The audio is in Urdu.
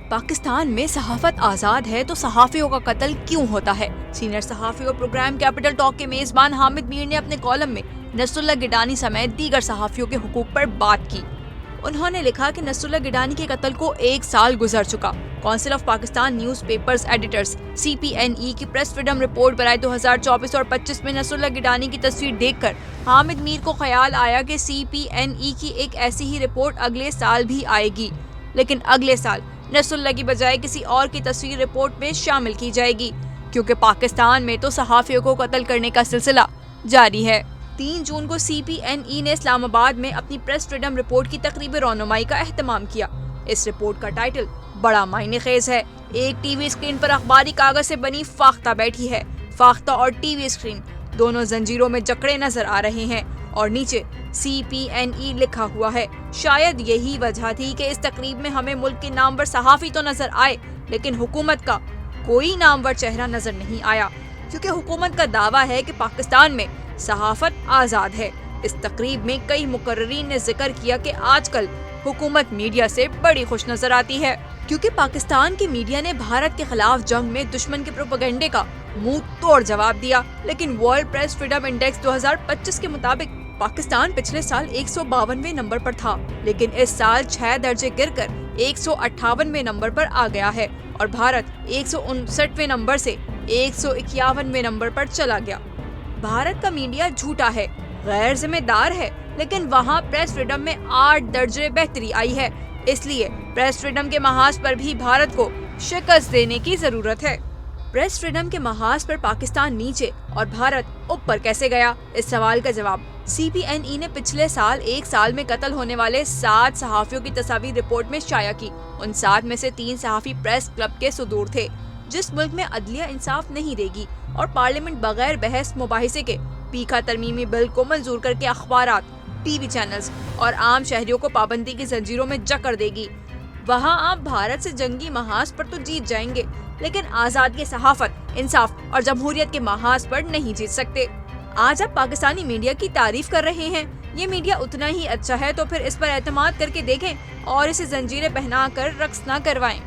پاکستان میں صحافت آزاد ہے تو صحافیوں کا قتل کیوں ہوتا ہے؟ سینئر صحافی اور پروگرام کیپٹل ٹاک کے میزبان حامد میر نے اپنے کالم میں نصر اللہ گڈانی سمیت دیگر صحافیوں کے حقوق پر بات کی۔ انہوں نے لکھا کہ نصر اللہ گڈانی کے قتل کو 1 سال گزر چکا۔ Council of Pakistan news papers editors CPNE کی پریس فریڈم رپورٹ برائے 2024 اور 25 میں نصر اللہ گڈانی کی تصویر دیکھ کر حامد میر کو خیال آیا کہ CPNE کی ایک ایسی ہی رپورٹ اگلے سال بھی آئے گی، لیکن اگلے سال نصر اللہ کی بجائے کسی اور کی تصویر رپورٹ میں شامل کی جائے گی، کیونکہ پاکستان میں تو صحافیوں کو قتل کرنے کا سلسلہ جاری ہے۔ 3 جون کو CPNE نے اسلام آباد میں اپنی پریس فریڈم رپورٹ کی تقریب رونمائی کا اہتمام کیا۔ اس رپورٹ کا ٹائٹل بڑا معنی خیز ہے۔ ایک ٹی وی اسکرین پر اخباری کاغذ سے بنی فاختہ بیٹھی ہے۔ فاختہ اور ٹی وی اسکرین دونوں زنجیروں میں جکڑے نظر آ رہے ہیں اور نیچے CPNE لکھا ہوا ہے۔ شاید یہی وجہ تھی کہ اس تقریب میں ہمیں ملک کے نامور صحافی تو نظر آئے، لیکن حکومت کا کوئی نامور چہرہ نظر نہیں آیا، کیونکہ حکومت کا دعویٰ ہے کہ پاکستان میں صحافت آزاد ہے۔ اس تقریب میں کئی مقررین نے ذکر کیا کہ آج کل حکومت میڈیا سے بڑی خوش نظر آتی ہے، کیونکہ پاکستان کی میڈیا نے بھارت کے خلاف جنگ میں دشمن کے پروپیگنڈے کا منہ توڑ جواب دیا۔ لیکن ورلڈ پریس فریڈم انڈیکس 2025 کے مطابق پاکستان پچھلے سال 152ویں نمبر پر تھا، لیکن اس سال 6 درجے گر کر 158ویں نمبر پر آ گیا ہے اور بھارت 159ویں نمبر سے 151ویں نمبر پر چلا گیا۔ بھارت کا میڈیا جھوٹا ہے، غیر ذمہ دار ہے، لیکن وہاں پریس فریڈم میں 8 درجے بہتری آئی ہے۔ اس لیے پریس فریڈم کے محاذ پر بھی بھارت کو شکست دینے کی ضرورت ہے۔ پریس فریڈم کے محاذ پر پاکستان نیچے اور بھارت اوپر کیسے گیا؟ اس سوال کا جواب CPNE نے پچھلے سال 1 سال میں قتل ہونے والے 7 صحافیوں کی تصاویر رپورٹ میں شائع کی۔ ان 7 میں سے 3 صحافی پریس کلب کے صدور تھے۔ جس ملک میں عدلیہ انصاف نہیں دے گی اور پارلیمنٹ بغیر بحث مباحثے کے پیکھا ترمیمی بل کو منظور کر کے اخبارات، ٹی وی چینلز اور عام شہریوں کو پابندی کی زنجیروں میں جکڑ دے گی، وہاں آپ بھارت سے جنگی محاذ پر تو جیت جائیں گے، لیکن آزادی، صحافت، انصاف اور جمہوریت کے محاذ پر نہیں جیت سکتے۔ آج آپ پاکستانی میڈیا کی تعریف کر رہے ہیں۔ یہ میڈیا اتنا ہی اچھا ہے تو پھر اس پر اعتماد کر کے دیکھیں اور اسے زنجیریں پہنا کر رقص نہ کروائیں۔